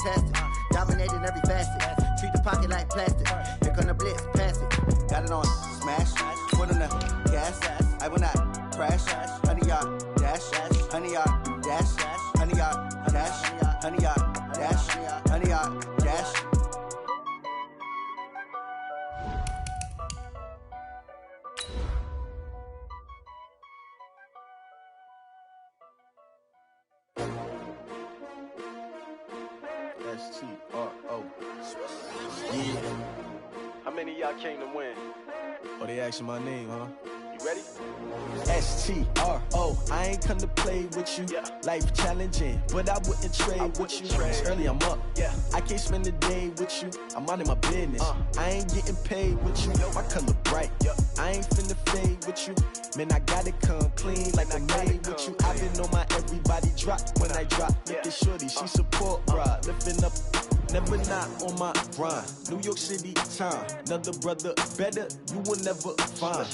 fantastic. Dominating every facet. Treat the pocket like plastic. Here come the blitz, pass it. Got it on smash. Foot on the gas. I will not crash. 100-yard dash. 100-yard dash. 100-yard dash. 100-yard dash. 100-yard dash. S-T-R-O. Yeah. How many of y'all came to win? Oh, they asking my name, huh? You ready? S-T-R-O. I ain't come to play with you. Yeah. Life challenging, but I wouldn't trade with you. It's early, I'm up. Yeah. I can't spend the day with you. I'm minding my business. I ain't getting paid with you. My color bright. Yeah. I ain't finna fade with you. Man, I gotta come clean like I'm made with you. I've been on my everybody drop when I drop. Look at shorty, she support ride. Lifting up, never not on my grind. New York City time. Another brother better, you will never find.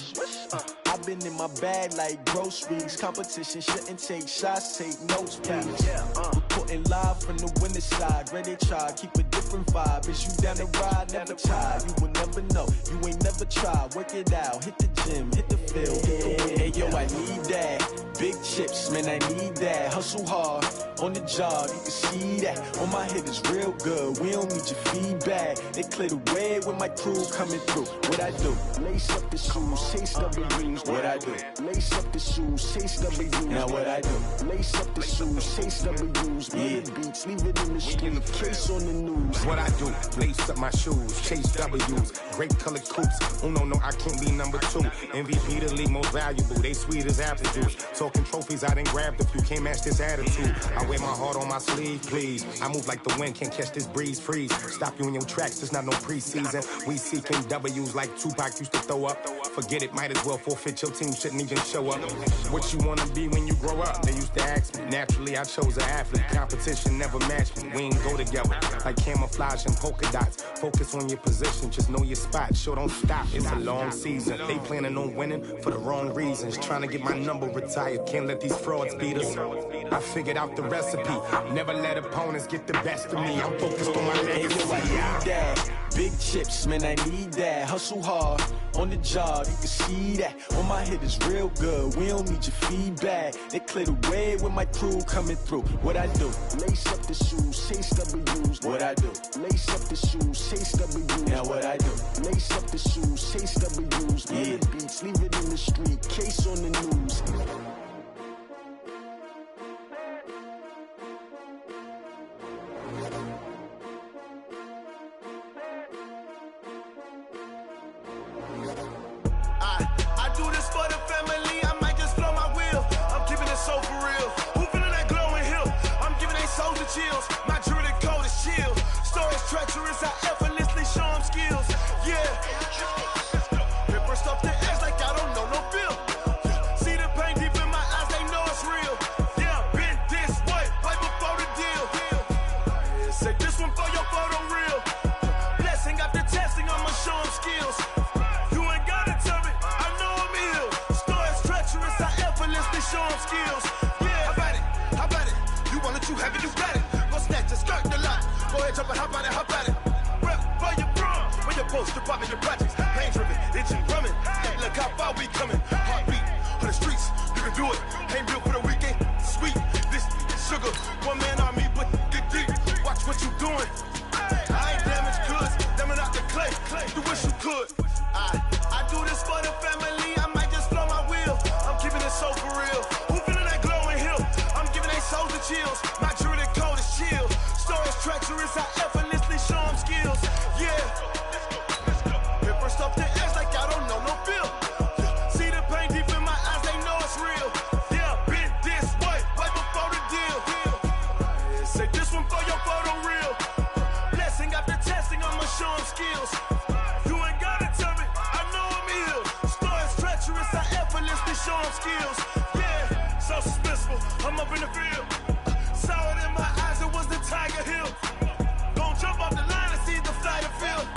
I've been in my bag like groceries. Competition shouldn't take shots, take notes, please. Reporting live from the winning side. Ready to try, keep a different vibe. Is you down the ride, never tired. You will never know, you ain't never tried. Work it out, hit the gym, hit the field, hit the win. Hey yo, I need that. Big chips, man, I need that. Hustle hard, on the job, you can see that. On my head is real good, we don't need your feedback. They clear the way with my crew coming through. What I do? Lace up the shoes, chase W's. What I do? Lace up the shoes, chase W's. Now what I do? Lace up the shoes, chase W's. Yeah. Beats, leave it in the street, case on the news. What I do? Lace up my shoes, chase W's. Great colored coops. Oh no, I can't be number 2. MVP the league most valuable. They sweet as apple juice. Talking trophies, I didn't grab the few. Can't match this attitude. I wear my heart on my sleeve, please. I move like the wind, can't catch this breeze, freeze. Stop you in your tracks, there's not no preseason. We seeking W's like Tupac used to throw up. Forget it, might as well forfeit. Your team shouldn't even show up. What you wanna be when you grow up? They used to ask me. Naturally, I chose an athlete. Competition never matched me. We ain't go together like camouflage and polka dots. Focus on your position, just know your spot. Sure, don't stop. It's a long season. They planning on winning for the wrong reasons. Trying to get my number retired. Can't let these frauds beat us. I figured out the recipe. Never let opponents get the best of me. I'm focused on my legacy. I need that. Big chips, man, I need that. Hustle hard, on the job, you can see that. On my head is real good, we don't need your feedback. They clear the way with my crew coming through. What I do? Lace up the shoes, chase W's. What I do? Lace up the shoes, chase W's. Now what I do? Lace up the shoes, chase W's. Yeah. Beats, leave it in the street, case on the news. I do this for the family, I might just blow my wheel. I'm keeping it so for real. Who feeling that glowing hill? I'm giving they souls the chills. My jewelry code is chill. Stories treacherous, I effortlessly show them skills. Yeah. Paper stuff the edge like I don't know no feel. See the pain deep in my eyes, they know it's real. Yeah, been this way, right before the deal. Say this one for your photo real. Blessing after testing, I'ma show them skills. You ain't gotta tell me, I know I'm ill. Stories treacherous, I effortlessly show them skills. Yeah, how about it? You want it, you have it, you got it. Go snatch it, skirt the lot. Go ahead, jump it, how about it? Rep where you from, where you post, department, your projects. Pain driven, engine drumming. Look how far we coming. Heartbeat on the streets, you can do it. Ain't built for the weekend, sweet. This sugar, one man army, but get deep. Watch what you doing. I ain't damaged goods, damn it out the clay. You wish you could. I do this for the family, I might just blow my wheel. I'm keeping it so for real. Who feeling that glowing hill? I'm giving they souls the chills. My jewelry code is chill. Stories treacherous, I effortlessly show them skills. Yeah. Paper stuff the edge like I don't know no feel. See the pain deep in my eyes, they know it's real. Yeah, been this way, right before the deal. Say this one for your photo real. Blessing after testing, I'ma show them skills. You ain't gotta tell me, I know I'm ill. Stories treacherous, I effortlessly show them skills. Yeah, so suspenseful, I'm up in the field. Saw it in my eyes, it was the Tiger Hill. Gon' jump off the line and see the flight of field.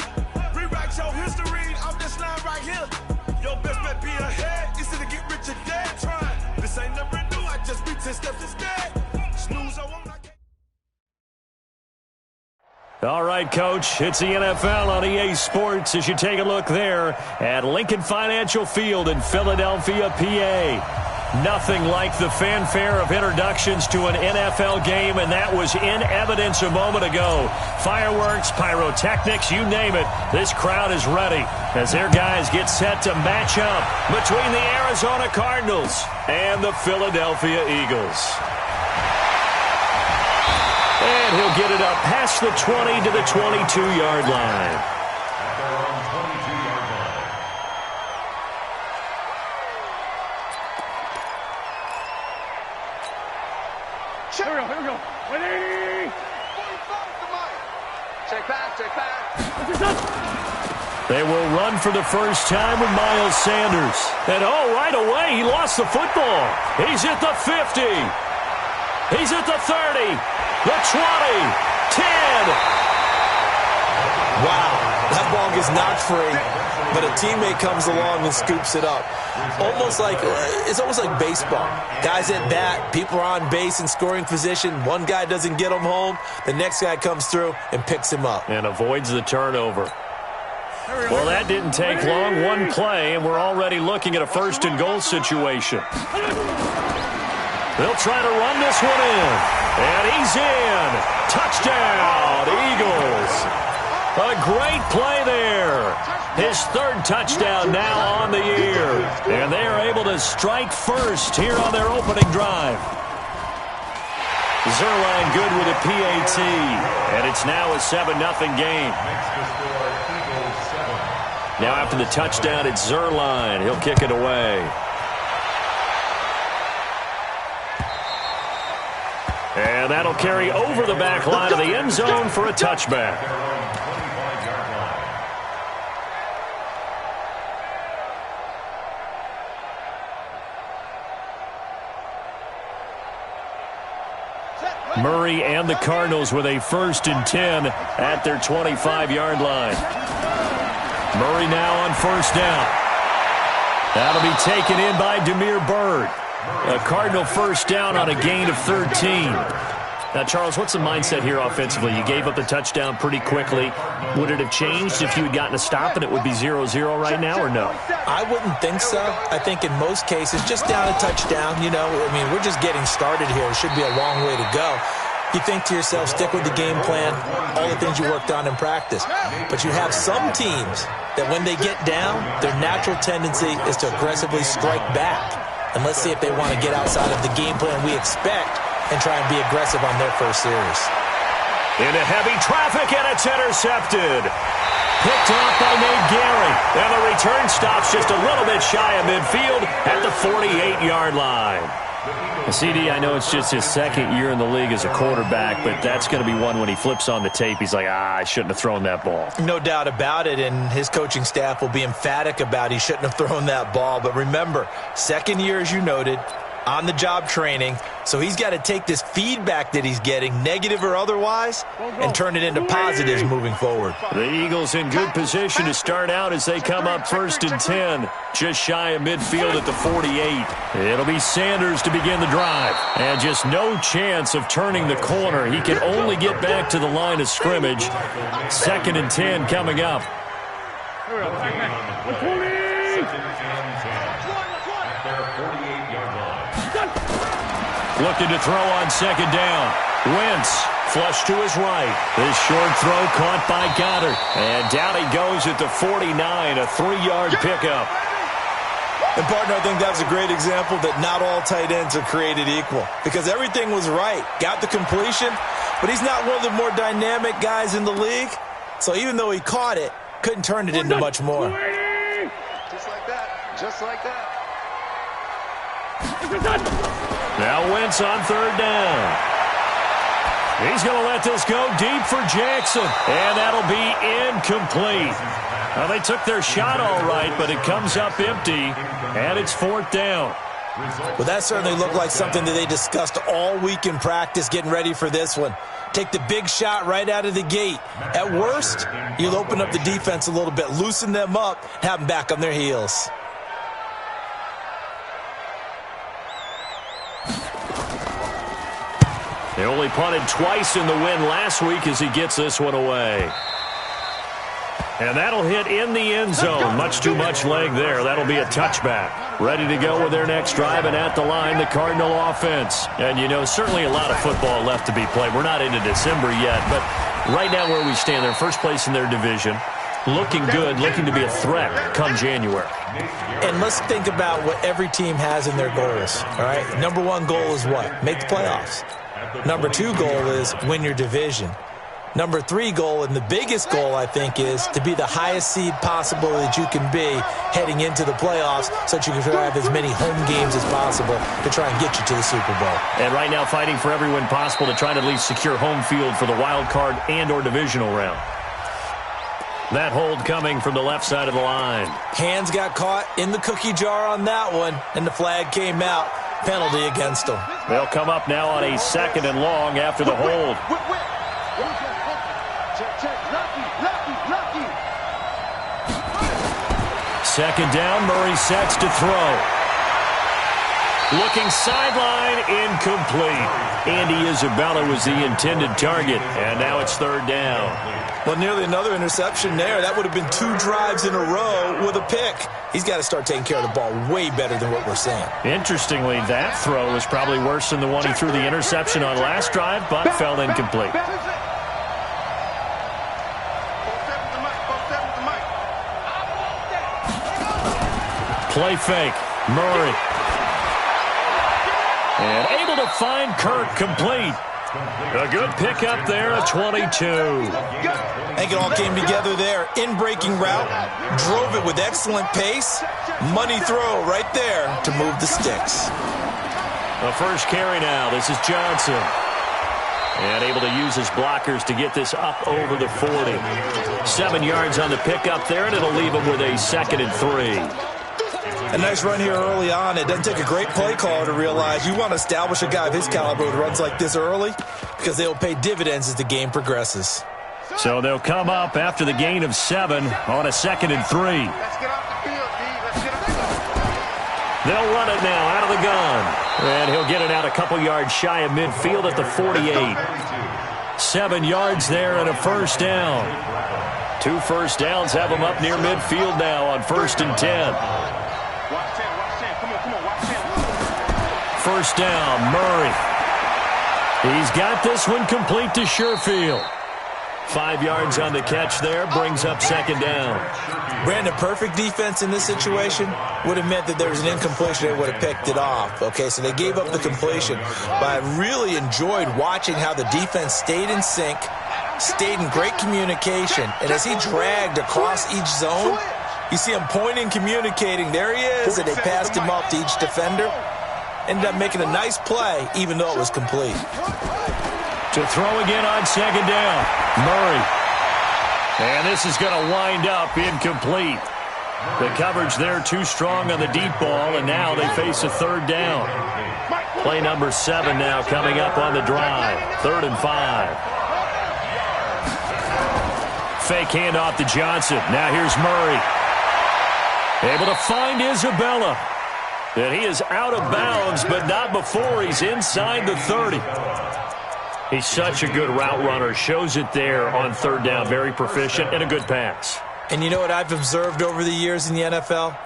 Rewrite your history off this line right here. Your best bet be ahead, easy to get rich or dead. Trying, this ain't never new, I just be 10 steps instead. Snooze, I won't. All right, Coach, it's the NFL on EA Sports as you take a look there at Lincoln Financial Field in Philadelphia, PA. Nothing like the fanfare of introductions to an NFL game, and that was in evidence a moment ago. Fireworks, pyrotechnics, you name it. This crowd is ready as their guys get set to match up between the Arizona Cardinals and the Philadelphia Eagles. And he'll get it up past the 20 to the 22-yard line. Here we go. 180. Check back. They will run for the first time with Miles Sanders. And, right away, he lost the football. He's at the 50. He's at the 30. The 20. 10. Wow, that ball gets knocked free, but a teammate comes along and scoops it up. It's almost like baseball. Guys at bat, people are on base in scoring position. One guy doesn't get him home. The next guy comes through and picks him up. And avoids the turnover. Well, that didn't take long. One play, and we're already looking at a first-and-goal situation. They'll try to run this one in. And he's in. Touchdown, Eagles. A great play there. His third touchdown now on the year. And they are able to strike first here on their opening drive. Zuerlein good with a PAT. And it's now a 7-0 game. Now after the touchdown, it's Zuerlein. He'll kick it away. And that'll carry over the back line of the end zone for a touchback. Murray and the Cardinals with a 1st and 10 at their 25-yard line. Murray now on 1st down. That'll be taken in by Damiere Byrd. A Cardinal 1st down on a gain of 13. Now, Charles, what's the mindset here offensively? You gave up the touchdown pretty quickly. Would it have changed if you had gotten a stop and it would be 0-0 right now, or no? I wouldn't think so. I think in most cases, just down a touchdown, we're just getting started here. It should be a long way to go. You think to yourself, stick with the game plan, all the things you worked on in practice. But you have some teams that when they get down, their natural tendency is to aggressively strike back. And let's see if they want to get outside of the game plan we expect and try and be aggressive on their first series. Into heavy traffic, and it's intercepted. Picked off by Nate Gary. And the return stops just a little bit shy of midfield at the 48-yard line. CD, I know it's just his 2nd year in the league as a quarterback, but that's going to be one when he flips on the tape, he's like, I shouldn't have thrown that ball. No doubt about it, and his coaching staff will be emphatic about he shouldn't have thrown that ball. But remember, 2nd year, as you noted, on-the-job training, so he's got to take this feedback that he's getting, negative or otherwise, and turn it into positives moving forward. The Eagles in good position to start out as they come up 1st and 10, just shy of midfield at the 48. It'll be Sanders to begin the drive, and just no chance of turning the corner. He can only get back to the line of scrimmage. 2nd and 10 coming up. Looking to throw on 2nd down. Wentz flush to his right. This short throw caught by Goddard. And down he goes at the 49, a 3-yard pickup. And, partner, I think that's a great example that not all tight ends are created equal. Because everything was right. Got the completion, but he's not one of the more dynamic guys in the league. So even though he caught it, couldn't turn it into much more. Just like that. Just like that. Now Wentz on 3rd down. He's going to let this go deep for Jackson. And that'll be incomplete. Now, they took their shot all right, but it comes up empty, and it's 4th down. Well, that certainly looked like something that they discussed all week in practice getting ready for this one. Take the big shot right out of the gate. At worst, you'll open up the defense a little bit, loosen them up, have them back on their heels. They only punted twice in the win last week as he gets this one away. And that'll hit in the end zone. Much too much leg there. That'll be a touchback. Ready to go with their next drive, and at the line, the Cardinal offense. And, you know, certainly a lot of football left to be played. We're not into December yet, but right now where we stand, they're first place in their division. Looking good, looking to be a threat come January. And let's think about what every team has in their goals, all right? Number one goal is what? Make the playoffs. Number two goal is win your division. Number three goal, and the biggest goal, I think, is to be the highest seed possible that you can be heading into the playoffs so that you can have as many home games as possible to try and get you to the Super Bowl. And right now fighting for every win possible to try to at least secure home field for the wild card and or divisional round. That hold coming from the left side of the line. Hands got caught in the cookie jar on that one, and the flag came out. Penalty against them. They'll come up now on a 2nd and long after the hold. Second down, Murray sets to throw. Looking sideline, incomplete. Andy Isabella was the intended target, and now it's 3rd down. Well, nearly another interception there. That would have been 2 drives in a row with a pick. He's got to start taking care of the ball way better than what we're seeing. Interestingly, that throw was probably worse than the one he threw the interception on last drive, but fell incomplete. Play fake. Murray. And able to find Kirk complete. A good pickup there at 22. I think it all came together there. In-breaking route. Drove it with excellent pace. Money throw right there to move the sticks. The first carry now. This is Johnson. And able to use his blockers to get this up over the 40. 7 yards on the pickup there, and it'll leave him with a 2nd and 3. A nice run here early on. It doesn't take a great play caller to realize you want to establish a guy of his caliber who runs like this early because they'll pay dividends as the game progresses. So they'll come up after the gain of 7 on a 2nd and 3. Let's get off the field, D. Let's get off the field. They'll run it now out of the gun. And he'll get it out a couple yards shy of midfield at the 48. 7 yards there and a first down. 2 first downs have him up near midfield now on 1st and 10. First down, Murray. He's got this one complete to Sherfield. 5 yards on the catch there, brings up 2nd down. Brandon, perfect defense in this situation would have meant that there was an incompletion. They would have picked it off. Okay, so they gave up the completion. But I really enjoyed watching how the defense stayed in sync, stayed in great communication. And as he dragged across each zone, you see him pointing, communicating. There he is, and they passed him off to each defender. Ended up making a nice play, even though it was complete. To throw again on 2nd down, Murray. And this is going to wind up incomplete. The coverage there too strong on the deep ball, and now they face a 3rd down. Play number 7 now coming up on the drive. 3rd and 5. Fake handoff to Johnson. Now here's Murray. Able to find Isabella. And he is out of bounds, but not before he's inside the 30. He's such a good route runner. Shows it there on 3rd down. Very proficient and a good pass. And you know what I've observed over the years in the NFL?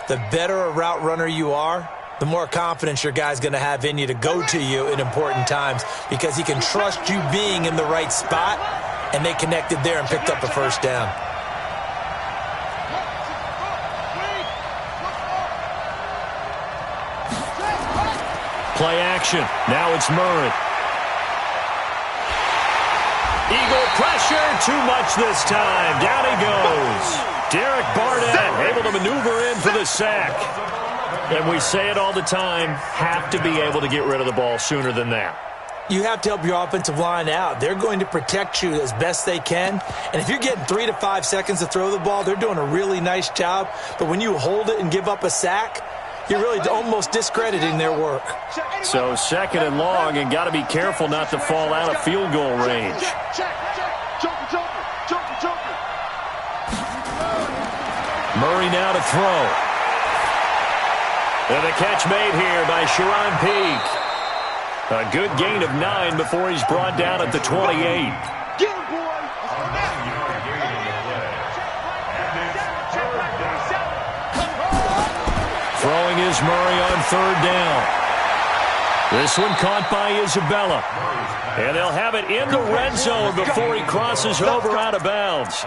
The better a route runner you are, the more confidence your guy's going to have in you to go to you in important times because he can trust you being in the right spot, and they connected there and picked up a first down. Play action. Now it's Murray. Eagle pressure. Too much this time. Down he goes. Derek Barnett able to maneuver in for the sack. And we say it all the time, have to be able to get rid of the ball sooner than that. You have to help your offensive line out. They're going to protect you as best they can. And if you're getting 3 to 5 seconds to throw the ball, they're doing a really nice job. But when you hold it and give up a sack, you're really almost discrediting their work. So 2nd and long, and got to be careful not to fall out of field goal range. Murray now to throw. And the catch made here by Sharon Peak. A good gain of 9 before he's brought down at the 28. Get him, boy. Throwing is Murray on 3rd down. This one caught by Isabella. And they'll have it in the red zone before he crosses over out of bounds.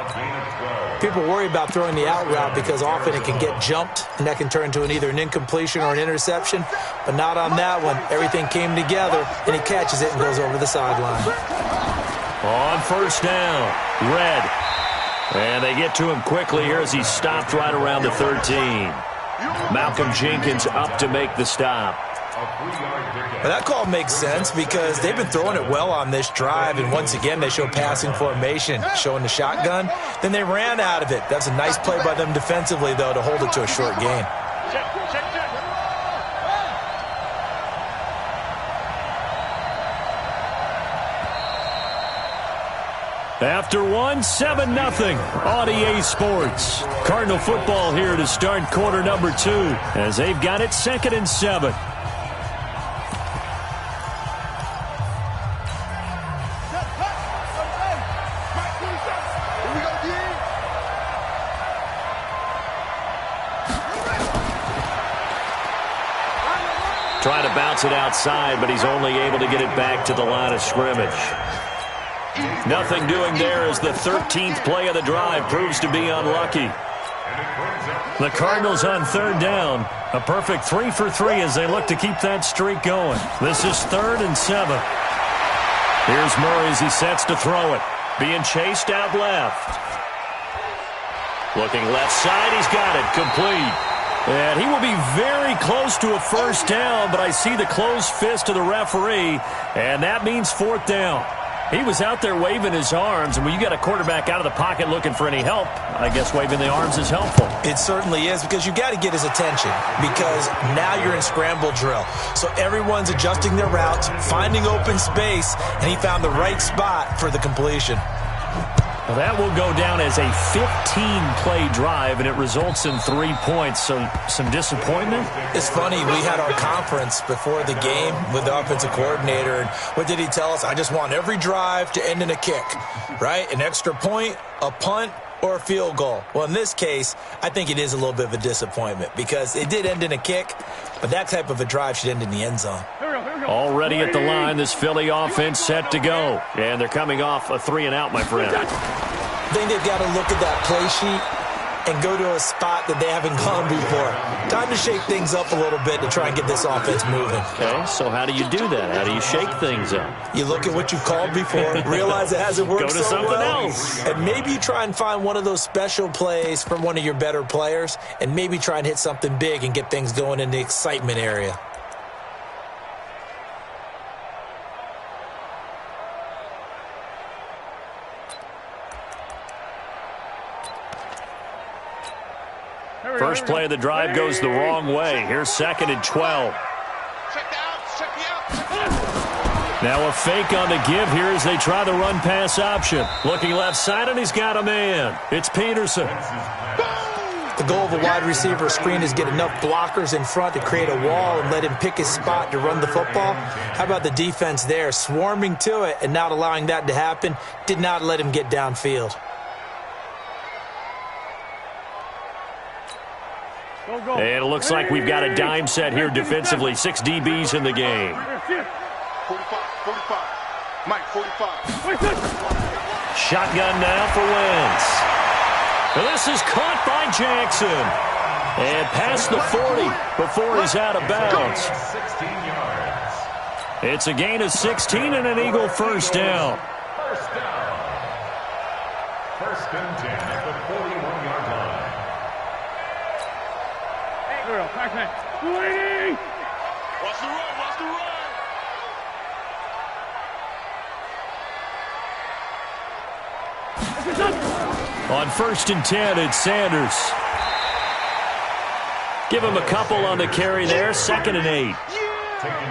People worry about throwing the out route because often it can get jumped, and that can turn into either an incompletion or an interception. But not on that one. Everything came together, and he catches it and goes over the sideline. On 1st down, Red. And they get to him quickly here as he stopped right around the 13. Malcolm Jenkins up to make the stop. Well, that call makes sense because they've been throwing it well on this drive, and once again they show passing formation, showing the shotgun. Then they ran out of it. That's a nice play by them defensively, though, to hold it to a short gain. After one, 7-0 on EA Sports. Cardinal football here to start quarter number 2 as they've got it 2nd and 7. Trying to bounce it outside, but he's only able to get it back to the line of scrimmage. Nothing doing there as the 13th play of the drive proves to be unlucky. The Cardinals on 3rd down. A perfect 3 for 3 as they look to keep that streak going. This is 3rd and 7. Here's Murray as he sets to throw it. Being chased out left. Looking left side, he's got it. Complete. And he will be very close to a 1st down, but I see the closed fist of the referee, and that means 4th down. He was out there waving his arms, and when you got a quarterback out of the pocket looking for any help, I guess waving the arms is helpful. It certainly is, because you got to get his attention, because now you're in scramble drill. So everyone's adjusting their routes, finding open space, and he found the right spot for the completion. Well, that will go down as a 15-play drive, and it results in 3 points. So some disappointment? It's funny. We had our conference before the game with the offensive coordinator, and what did he tell us? I just want every drive to end in a kick, right? An extra point, a punt, or a field goal. Well, in this case, I think it is a little bit of a disappointment because it did end in a kick, but that type of a drive should end in the end zone. Already at the line, this Philly offense set to go. And they're coming off a 3-and-out, my friend. I think they've got to look at that play sheet and go to a spot that they haven't gone before. Time to shake things up a little bit to try and get this offense moving. Okay, so how do you do that? How do you shake things up? You look at what you called before, realize it hasn't worked so well. Go to something else. And maybe you try and find one of those special plays from one of your better players, and maybe try and hit something big and get things going in the excitement area. First play of the drive goes the wrong way. Here's 2nd and 12. Now a fake on the give here as they try the run-pass option. Looking left side, and he's got a man. It's Peterson. The goal of a wide receiver screen is get enough blockers in front to create a wall and let him pick his spot to run the football. How about the defense there, swarming to it and not allowing that to happen? Did not let him get downfield. And it looks like we've got a dime set here defensively. 6 DBs in the game. 45. Mike, 45. Shotgun now for Wentz. Well, this is caught by Jackson. And past the 40 before he's out of bounds. It's a gain of 16 and an Eagle 1st down. First and 10 at the 41-yard line. Watch the run. On 1st and 10, it's Sanders. Give him a couple on the carry there. 2nd and 8.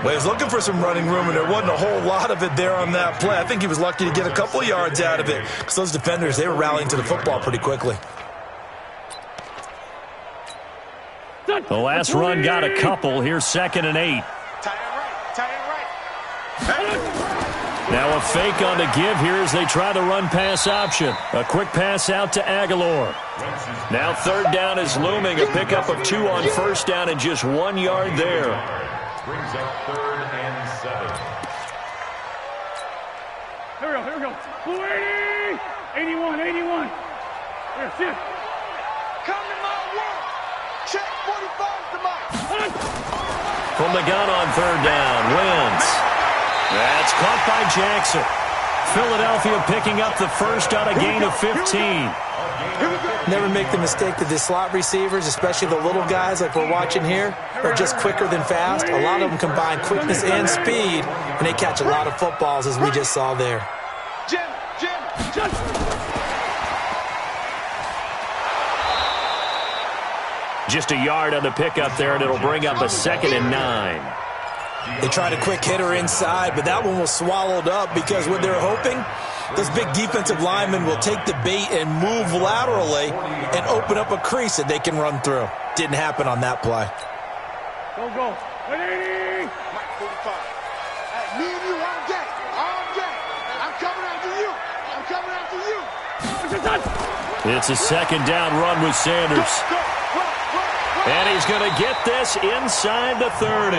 Well, he was looking for some running room, and there wasn't a whole lot of it there on that play. I think he was lucky to get a couple yards out of it because those defenders, they were rallying to the football pretty quickly. The last run got a couple. Here's 2nd and 8. Tie it right. Now a fake on the give here as they try the run-pass option. A quick pass out to Aguilar. Now third down is looming. A pickup of 2 on first down and just 1 yard there. Brings up 3rd and 7. Here we go. 280! 81. Here, shift. Come to my work. Check 45 to mine. From the gun on third down, Wentz. That's caught by Jackson. Philadelphia picking up the first on a gain of 15. Never make the mistake that the slot receivers, especially the little guys like we're watching here, are just quicker than fast. A lot of them combine quickness and speed, and they catch a lot of footballs, as we just saw there. Jim. Just a yard on the pickup there, and it'll bring up a 2nd and 9. They tried a quick hitter inside, but that one was swallowed up because what they're hoping, those big defensive linemen will take the bait and move laterally and open up a crease that they can run through. Didn't happen on that play. Go. 180! Mike 45. Hey, me and you all day. I'm coming after you. It's a 2nd down run with Sanders. And he's going to get this inside the 30.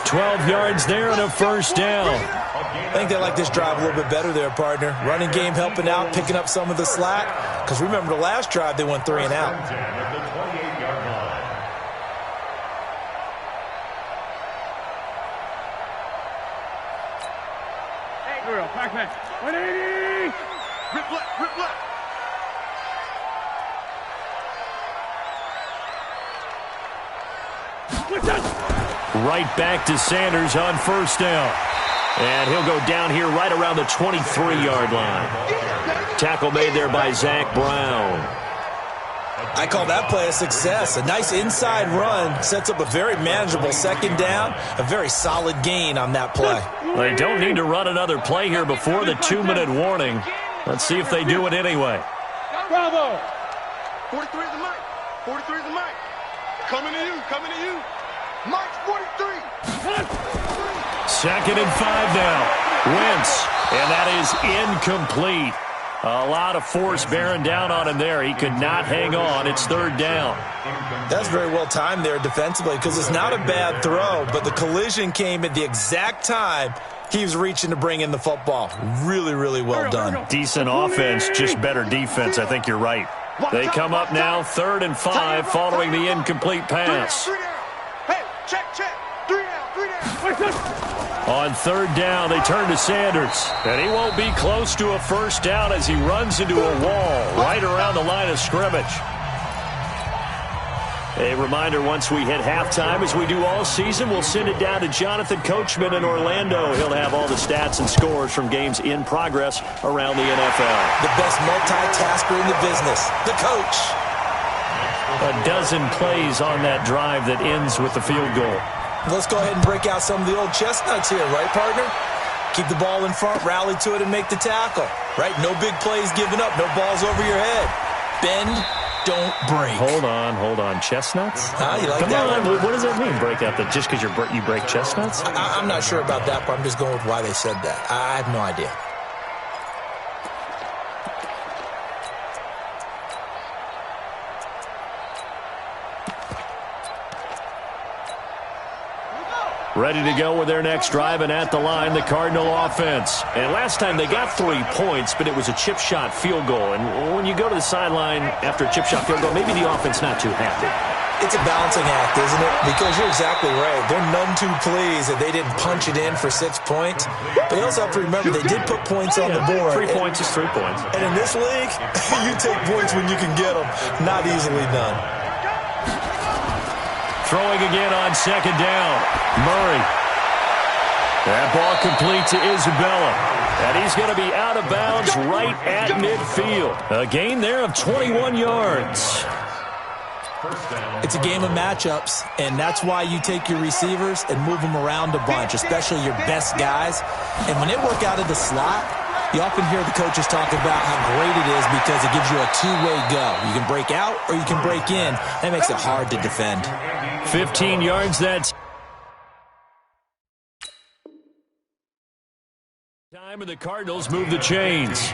12 yards there and a first down. I think they like this drive a little bit better there, partner. Running game helping out, picking up some of the slack. Because remember the last drive, they went 3 and out. Here we go. Back. 180! Rip left. Right back to Sanders on first down. And he'll go down here right around the 23-yard line. Tackle made there by Zach Brown. I call that play a success. A nice inside run sets up a very manageable 2nd down. A very solid gain on that play. They don't need to run another play here before the 2-minute warning. Let's see if they do it anyway. Bravo! 43 is the mic. Coming to you. Mike 43. 2nd and 5 now. Wentz. And that is incomplete. A lot of force bearing down on him there. He could not hang on. It's 3rd down. That's very well timed there defensively because it's not a bad throw, but the collision came at the exact time he was reaching to bring in the football. Really, really well done. Decent offense, just better defense. I think you're right. They come up now 3rd and 5 following the incomplete pass. Hey, check. 3 down. On 3rd down, they turn to Sanders. And he won't be close to a first down as he runs into a wall right around the line of scrimmage. A reminder, once we hit halftime, as we do all season, we'll send it down to Jonathan Coachman in Orlando. He'll have all the stats and scores from games in progress around the NFL. The best multitasker in the business, the coach. A dozen plays on that drive that ends with the field goal. Let's go ahead and break out some of the old chestnuts here, right, partner? Keep the ball in front, rally to it, and make the tackle, right? No big plays given up, no balls over your head. Bend, don't break. Hold on. Chestnuts? You like Come that on, one? what does that mean, break out? That just because you break chestnuts? I'm not sure about that, but I'm just going with why they said that. I have no idea. Ready to go with their next drive, and at the line, the Cardinal offense. And last time they got 3 points, but it was a chip shot field goal. And when you go to the sideline after a chip shot field goal, maybe the offense not too happy. It's a balancing act, isn't it? Because you're exactly right. They're none too pleased that they didn't punch it in for 6 points. But you also have to remember they did put points on the board. 3 points is 3 points. And in this league, you take points when you can get them. Not easily done. Throwing again on 2nd down. Murray. That ball complete to Isabella. And he's going to be out of bounds right at midfield. A gain there of 21 yards. It's a game of matchups, and that's why you take your receivers and move them around a bunch, especially your best guys. And when they work out of the slot, you often hear the coaches talk about how great it is because it gives you a two-way go. You can break out or you can break in. That makes it hard to defend. 15 yards, that's Time and the Cardinals move the chains.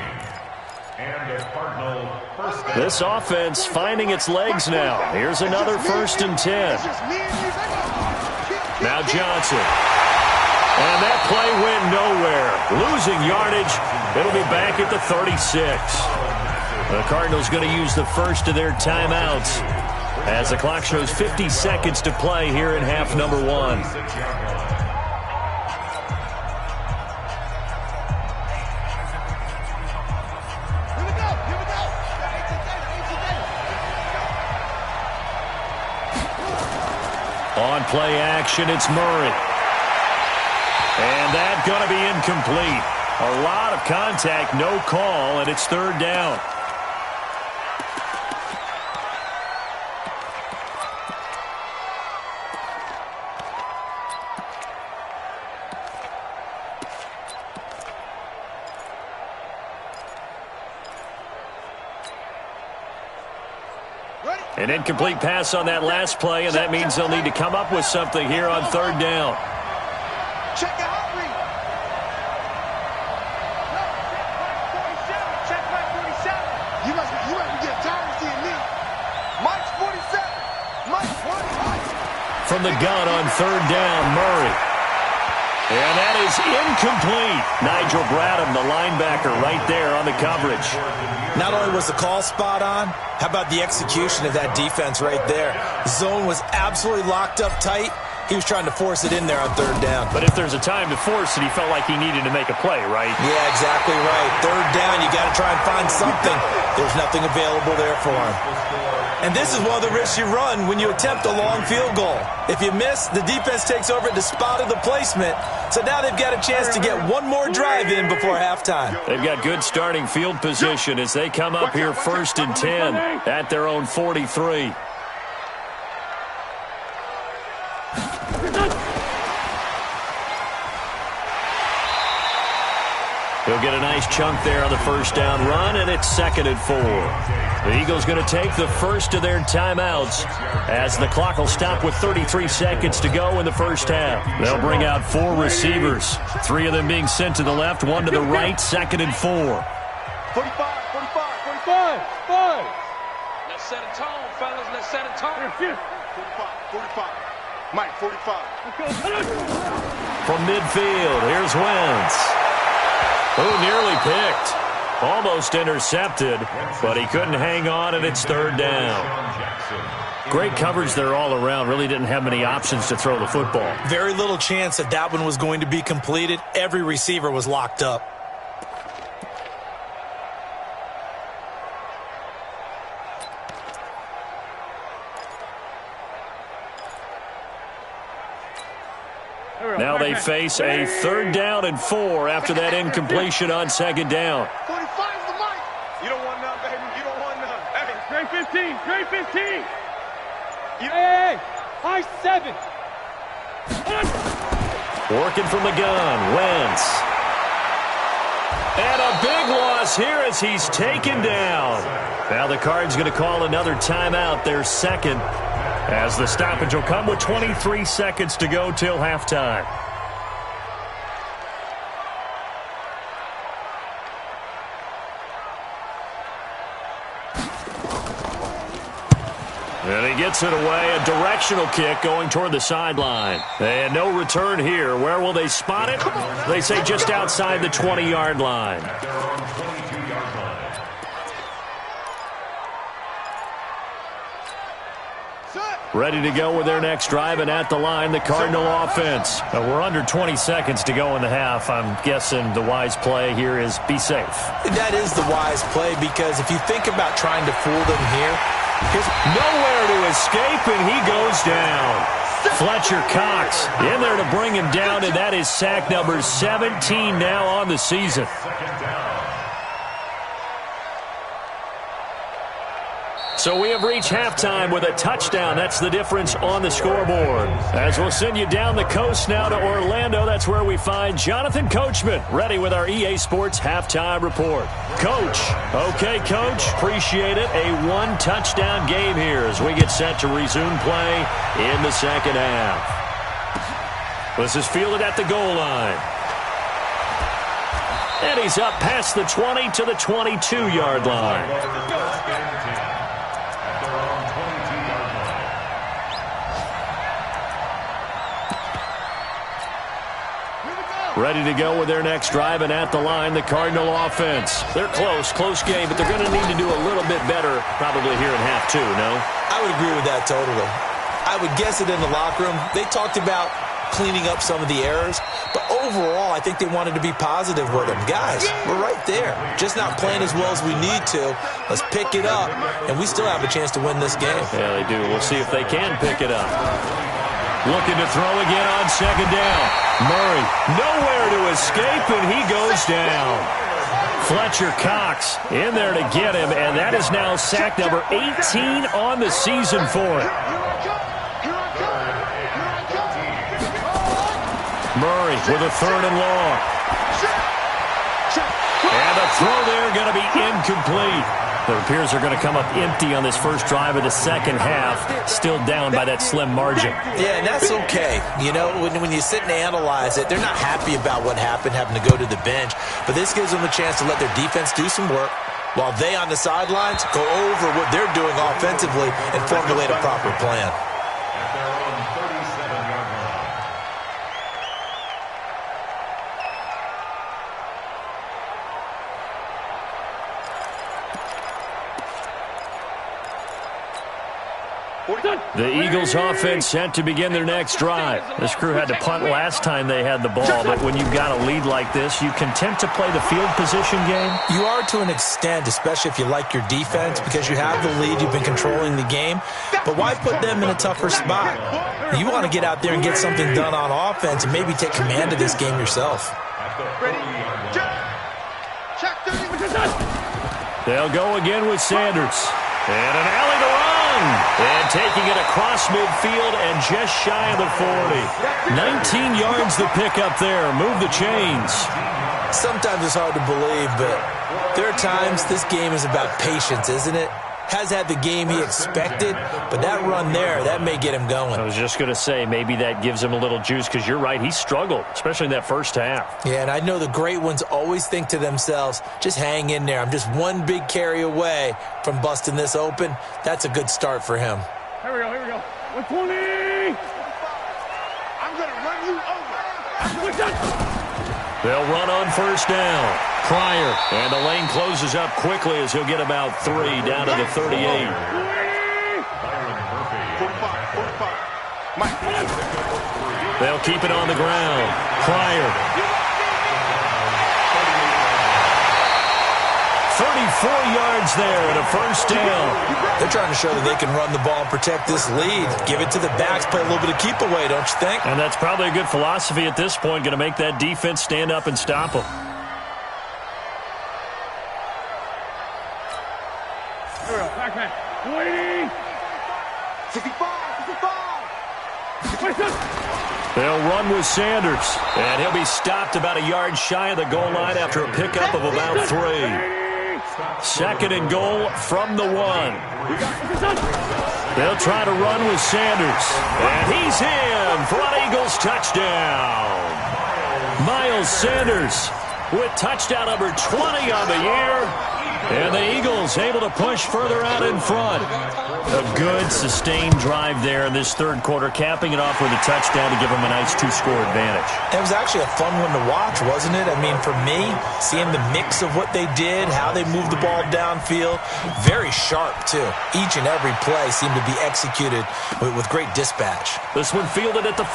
And the Cardinal first down. This offense finding its legs now. Here's another 1st and 10. Now Johnson. And that play went nowhere. Losing yardage. It'll be back at the 36. The Cardinals going to use the first of their timeouts as the clock shows 50 seconds to play here in half number 1. On play action, it's Murray. And that's going to be incomplete. A lot of contact, no call, and it's 3rd down. An incomplete pass on that last play, and that means they'll need to come up with something here on 3rd down. Check out read. Check Mike 47. You must get tired of seeing me. Mike's 47. Mike 1. From the gun on 3rd down, Murray. And that is incomplete. Nigel Bradham, the linebacker, right there on the coverage. Not only was the call spot on, how about the execution of that defense right there? Zone was absolutely locked up tight. He was trying to force it in there on 3rd down. But if there's a time to force it, he felt like he needed to make a play, right? Yeah, exactly right. 3rd down, you got to try and find something. There's nothing available there for him. And this is one of the risks you run when you attempt a long field goal. If you miss, the defense takes over at the spot of the placement. So now they've got a chance to get one more drive in before halftime. They've got good starting field position as they come up here 1st and 10 at their own 43. He'll get a nice chunk there on the 1st down run, and it's 2nd and 4. The Eagles going to take the first of their timeouts as the clock will stop with 33 seconds to go in the 1st half. They'll bring out 4 receivers, 3 of them being sent to the left, 1 to the right, 2nd and 4. 45. 5. Let's set a tone, fellas. Let's set a tone. 45. Mike 45. From midfield, here's Wentz. Who nearly picked. Almost intercepted, but he couldn't hang on, and it's 3rd down. Great coverage there all around. Really didn't have many options to throw the football. Very little chance that that one was going to be completed. Every receiver was locked up. Now they face a 3rd down and 4 after that incompletion on 2nd down. 45's the mic. You don't want none, baby. You don't want none. Hey, grade 15. Grade 15. Hey, high 7. Working from the gun, Wentz. And a big loss here as he's taken down. Now the Cards going to call another timeout, their 2nd. As the stoppage will come with 23 seconds to go till halftime. And he gets it away, a directional kick going toward the sideline. And no return here. Where will they spot it? They say just outside the 20-yard line. Ready to go with their next drive, and at the line, the Cardinal offense. We're under 20 seconds to go in the half. I'm guessing the wise play here is be safe. That is the wise play, because if you think about trying to fool them here, here's nowhere to escape, and he goes down. Fletcher Cox in there to bring him down, and that is sack number 17 now on the season. So we have reached halftime with a touchdown. That's the difference on the scoreboard. As we'll send you down the coast now to Orlando, that's where we find Jonathan Coachman, ready with our EA Sports halftime report. Coach. Okay, Coach. Appreciate it. A 1-touchdown game here as we get set to resume play in the 2nd half. This is fielded at the goal line. And he's up past the 20 to the 22-yard line. Ready to go with their next drive, and at the line, the Cardinal offense. They're close game, but they're going to need to do a little bit better probably here in half two, no? I would agree with that totally. I would guess it in the locker room. They talked about cleaning up some of the errors, but overall, I think they wanted to be positive with them. Guys, we're right there. Just not playing as well as we need to. Let's pick it up, and we still have a chance to win this game. Yeah, they do. We'll see if they can pick it up. Looking to throw again on second down. Murray, nowhere to escape, and he goes down. Fletcher Cox in there to get him, and that is now sack number 18 on the season for him. Murray with a 3rd and long. And the throw there going to be incomplete. It appears they're going to come up empty on this first drive of the second half, still down by that slim margin. Yeah, and that's okay. You know, when you sit and analyze it, they're not happy about what happened, having to go to the bench. But this gives them a chance to let their defense do some work while they on the sidelines go over what they're doing offensively and formulate a proper plan. The Eagles offense set to begin their next drive. This crew had to punt last time they had the ball, but when you've got a lead like this, you content to play the field position game? You are to an extent, especially if you like your defense, because you have the lead, you've been controlling the game. But why put them in a tougher spot? You want to get out there and get something done on offense and maybe take command of this game yourself. They'll go again with Sanders. And an alley to run. And taking it across midfield and just shy of the 40. 19 yards the pick up there. Move the chains. Sometimes it's hard to believe, but there are times this game is about patience, isn't it? Has had the game he expected, but that run there, that may get him going. I was just going to say, maybe that gives him a little juice, because you're right, he struggled, especially in that first half. Yeah, and I know the great ones always think to themselves, just hang in there. I'm just one big carry away from busting this open. That's a good start for him. Here we go. 120! I'm going to run you over. They'll run on first down. Pryor, and the lane closes up quickly as he'll get about 3 down to the 38. They'll keep it on the ground. Pryor. 34 yards there and a first down. They're trying to show that they can run the ball and protect this lead. Give it to the backs, play a little bit of keep away, don't you think? And that's probably a good philosophy at this point, going to make that defense stand up and stop them. Waiting. 65. They'll run with Sanders, and he'll be stopped about a yard shy of the goal line after a pickup of about 3. 2nd and goal from the 1. They'll try to run with Sanders, and he's in for an Eagles touchdown. Miles Sanders with touchdown number 20 on the year. And the Eagles able to push further out in front. A good, sustained drive there in this third quarter, capping it off with a touchdown to give them a nice 2-score advantage. It was actually a fun one to watch, wasn't it? I mean, for me, seeing the mix of what they did, how they moved the ball downfield, very sharp, too. Each and every play seemed to be executed with great dispatch. This one fielded at the 5.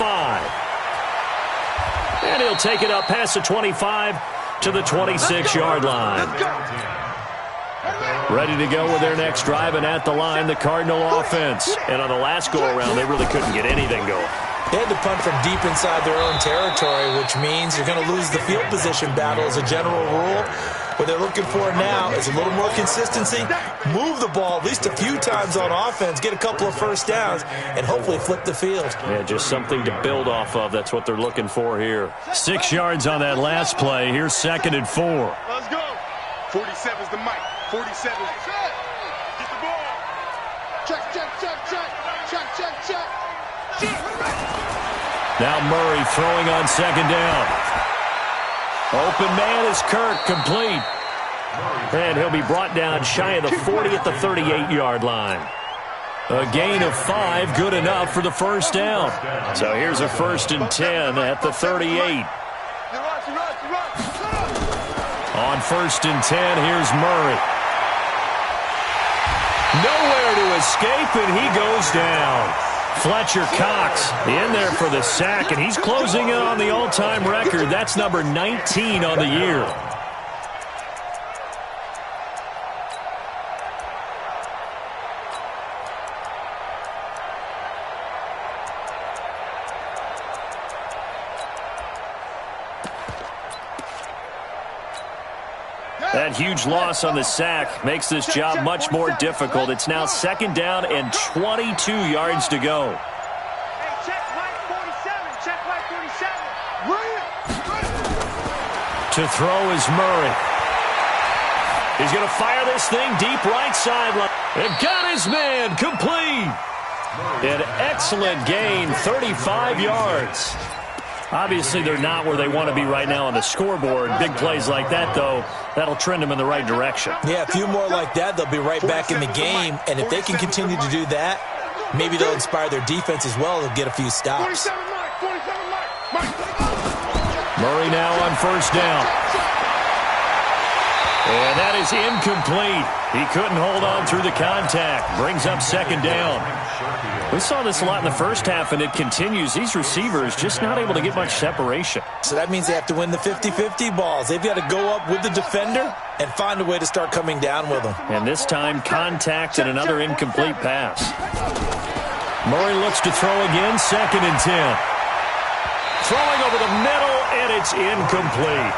And he'll take it up past the 25 to the 26-yard line. Ready to go with their next drive, and at the line, the Cardinal offense. And on the last go-around, they really couldn't get anything going. They had to punt from deep inside their own territory, which means you're going to lose the field position battle as a general rule. What they're looking for now is a little more consistency, move the ball at least a few times on offense, get a couple of first downs, and hopefully flip the field. Yeah, just something to build off of. That's what they're looking for here. 6 yards on that last play. Here's 2nd and 4. Let's go. 47's the mic. 47. Get the ball. Check. Now Murray throwing on 2nd down. Open man is Kirk, complete. And he'll be brought down shy of the 40 at the 38-yard line. A gain of 5, good enough for the first down. So here's a 1st and 10 at the 38. On 1st and 10, here's Murray. Nowhere to escape, and he goes down. Fletcher Cox in there for the sack, and he's closing in on the all-time record. That's number 19 on the year. That huge loss on the sack makes this job much more difficult. It's now 2nd down and 22 yards to go. Hey, check white 47. Check white 47. To throw is Murray. He's going to fire this thing deep right sideline. And got his man complete. An excellent gain, 35 yards. Obviously, they're not where they want to be right now on the scoreboard. Big plays like that, though, that'll trend them in the right direction. Yeah, a few more like that, they'll be right back in the game. And if they can continue to do that, maybe they'll inspire their defense as well to get a few stops. Murray now on 1st down. And that is incomplete. He couldn't hold on through the contact. Brings up 2nd down. We saw this a lot in the first half, and it continues. These receivers just not able to get much separation. So that means they have to win the 50-50 balls. They've got to go up with the defender and find a way to start coming down with them. And this time, contact and another incomplete pass. Murray looks to throw again, 2nd and 10. Throwing over the middle, and it's incomplete.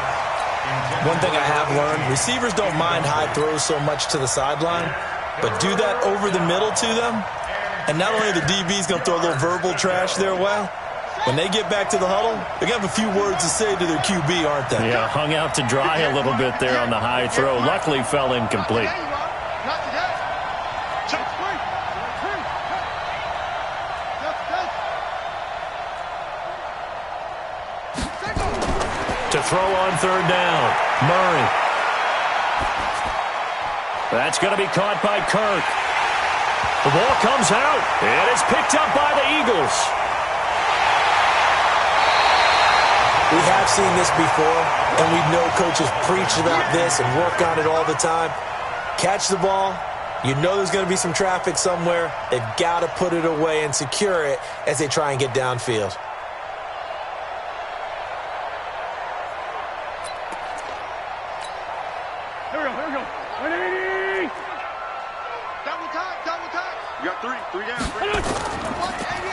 One thing I have learned, receivers don't mind high throws so much to the sideline, but do that over the middle to them, and not only the DB's going to throw a little verbal trash their way, when they get back to the huddle, they're going to have a few words to say to their QB, aren't they? Yeah, hung out to dry a little bit there on the high throw. Luckily fell incomplete. To throw on 3rd down, Murray. That's going to be caught by Kirk. The ball comes out, and it's picked up by the Eagles. We have seen this before, and we know coaches preach about this and work on it all the time. Catch the ball. You know there's going to be some traffic somewhere. They've got to put it away and secure it as they try and get downfield.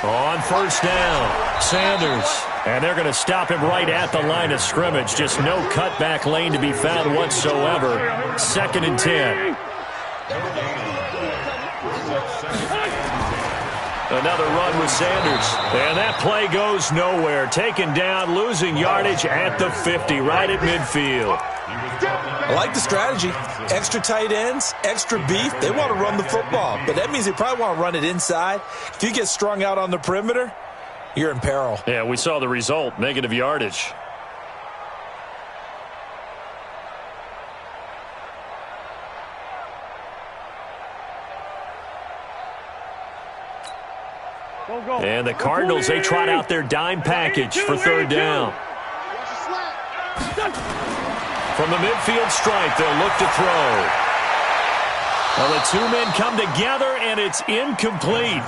On 1st down, Sanders. And they're going to stop him right at the line of scrimmage. Just no cutback lane to be found whatsoever. 2nd and 10. Another run with Sanders. And that play goes nowhere. Taken down, losing yardage at the 50, right at midfield. I like the strategy. Extra tight ends, extra beef. They want to run the football, but that means they probably want to run it inside. If you get strung out on the perimeter, you're in peril. Yeah, we saw the result, negative yardage. And the Cardinals, they trot out their dime package for 3rd down. From the midfield stripe, they'll look to throw. Well, the two men come together, and it's incomplete.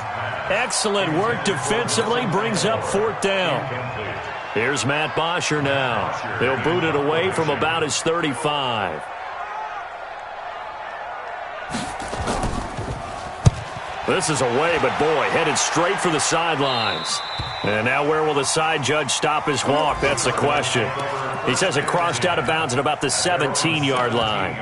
Excellent work defensively, brings up 4th down. Here's Matt Bosher now. He'll boot it away from about his 35. This is away, but boy, headed straight for the sidelines. And now where will the side judge stop his walk? That's the question. He says it crossed out of bounds at about the 17-yard line.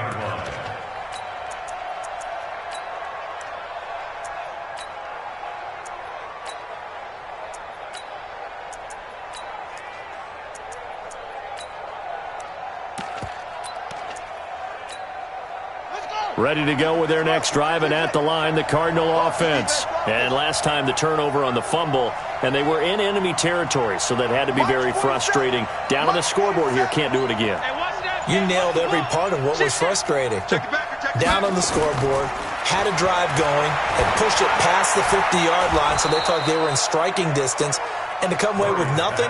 Ready to go with their next drive, and at the line, the Cardinal offense. And last time the turnover on the fumble and they were in enemy territory, so that had to be very frustrating. Down on the scoreboard here, can't do it again. You nailed every part of what was frustrating. Down on the scoreboard, had a drive going, had pushed it past the 50-yard line, so they thought they were in striking distance, and to come away with nothing,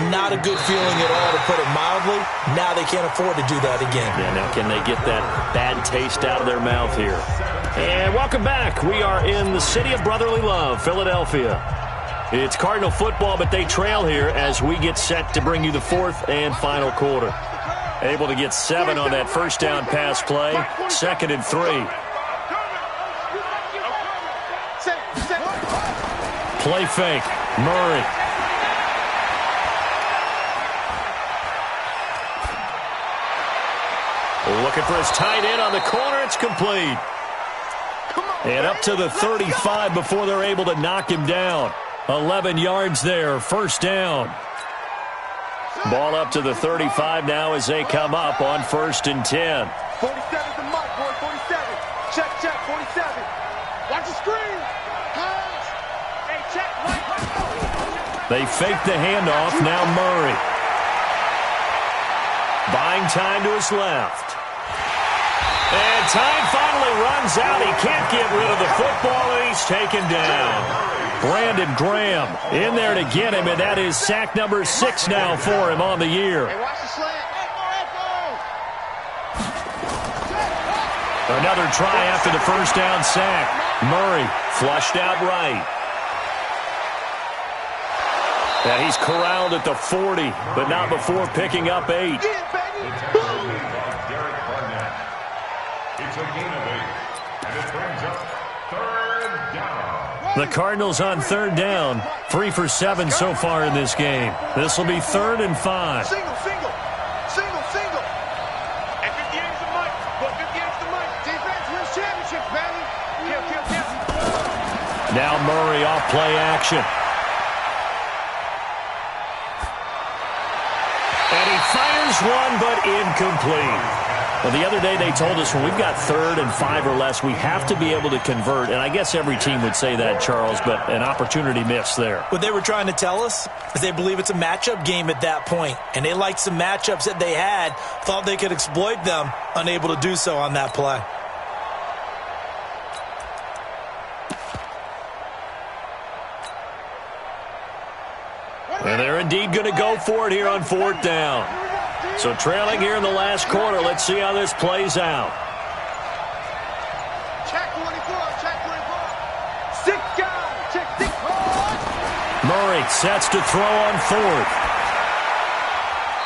not a good feeling at all, to put it mildly. Now they can't afford to do that again. Yeah, now can they get that bad taste out of their mouth here? And welcome back. We are in the city of brotherly love, Philadelphia. It's Cardinal football, but they trail here as we get set to bring you the fourth and final quarter. Able to get 7 on that first down pass play. 2nd and 3. Play fake. Murray. Looking for his tight end on the corner. It's complete. And up to the 35 before they're able to knock him down. 11 yards there. First down. Ball up to the 35 now as they come up on 1st and 10. 47's the mark, boy. 47. Check, 47. Watch the screen. Pass. Hey, check. Right. They fake the handoff. Now Murray. Buying time to his left. And time finally runs out. He can't get rid of the football, and he's taken down. Brandon Graham in there to get him, and that is sack number 6 now for him on the year. Hey, watch the slant. Another try after the first down sack. Murray flushed out right. And he's corralled at the 40, but not before picking up 8. It's a gain of 8, and it brings up 3rd down. The Cardinals on 3rd down. 3 for 7 so far in this game. This will be 3rd and 5. Single. And 58's the mic. But 58's the mic. Defense wins championship, baby. Kill. Now Murray off play action. And he fires one, but incomplete. Well, the other day they told us when we've got 3rd and 5 or less, we have to be able to convert. And I guess every team would say that, Charles, but an opportunity missed there. What they were trying to tell us is they believe it's a matchup game at that point. And they liked some matchups that they had, thought they could exploit them, unable to do so on that play. And they're indeed going to go for it here on 4th down. So trailing here in the last quarter. Let's see how this plays out. Check 24. 6 guys. Check 6. Murray sets to throw on 4th.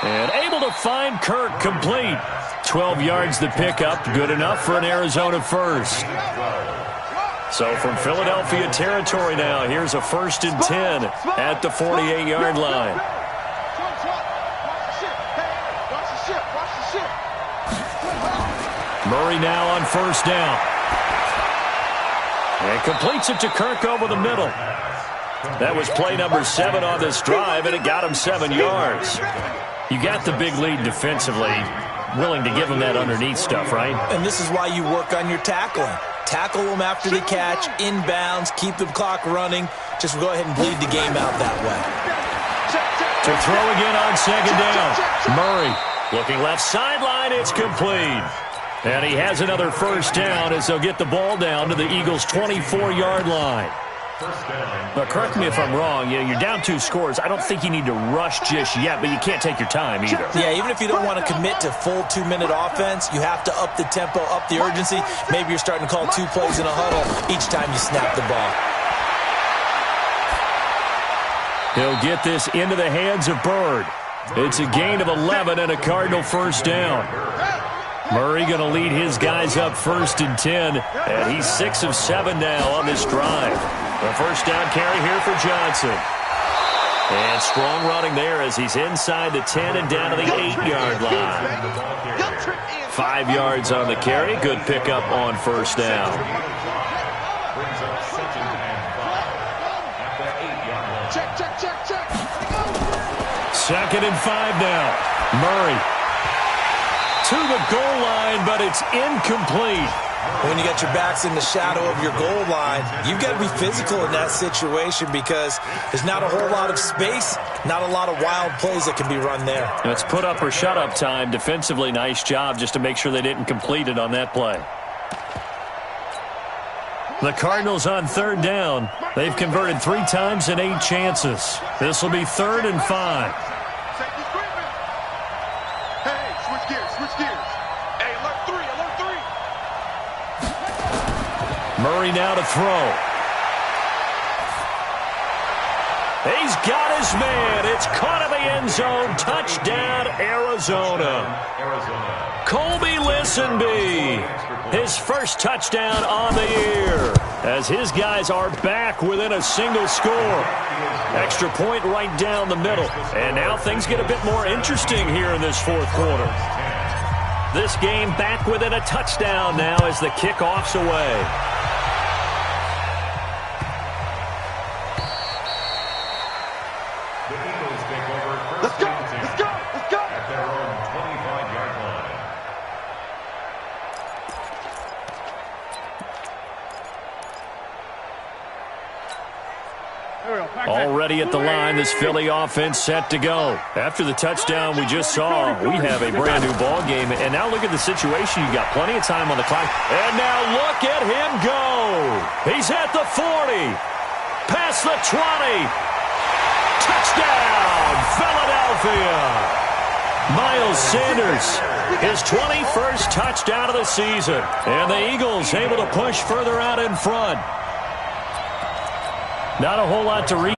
And able to find Kirk complete. 12 yards the pickup. Good enough for an Arizona first. So from Philadelphia territory now, here's a 1st and 10 at the 48-yard line. Murray now on 1st down. And completes it to Kirk over the middle. That was play number 7 on this drive, and it got him 7 yards. You got the big lead defensively. Willing to give him that underneath stuff, right? And this is why you work on your tackling. Tackle them after the catch, inbounds, keep the clock running. Just go ahead and bleed the game out that way. To throw again on 2nd down. Murray looking left sideline. It's complete. And he has another 1st down as they'll get the ball down to the Eagles' 24-yard line. But correct me if I'm wrong. You're down 2 scores. I don't think you need to rush just yet, but you can't take your time either. Yeah, even if you don't want to commit to full 2-minute offense, you have to up the tempo, up the urgency. Maybe you're starting to call 2 plays in a huddle each time you snap the ball. He'll get this into the hands of Byrd. It's a gain of 11 and a Cardinal 1st down. Murray going to lead his guys up 1st and 10, and he's 6 of 7 now on this drive. The 1st down carry here for Johnson. And strong running there as he's inside the 10 and down to the 8-yard line. 5 yards on the carry. Good pickup on 1st down. Second and 5 now. Murray to the goal line, but it's incomplete. When you got your backs in the shadow of your goal line, you've got to be physical in that situation because there's not a whole lot of space, not a lot of wild plays that can be run there. And it's put up or shut up time. Defensively, nice job just to make sure they didn't complete it on that play. The Cardinals on third down. They've converted 3 times in 8 chances. This will be 3rd and 5. Hey, switch gears. Hey, alert 3. Murray now to throw. He's got his man. It's caught in the end zone. Touchdown, Arizona. Colby Listenbee, his first touchdown on the year, as his guys are back within a single score. Extra point right down the middle. And now things get a bit more interesting here in this 4th quarter. This game back within a touchdown now as the kickoff's away. Let's go. At their own 25-yard line. Already at the line, this Philly offense set to go. After the touchdown we just saw, we have a brand new ball game. And now look at the situation. You got plenty of time on the clock. And now look at him go. He's at the 40. Past the 20. Touchdown, Philadelphia. Miles Sanders, his 21st touchdown of the season. And the Eagles able to push further out in front. Not a whole lot to read.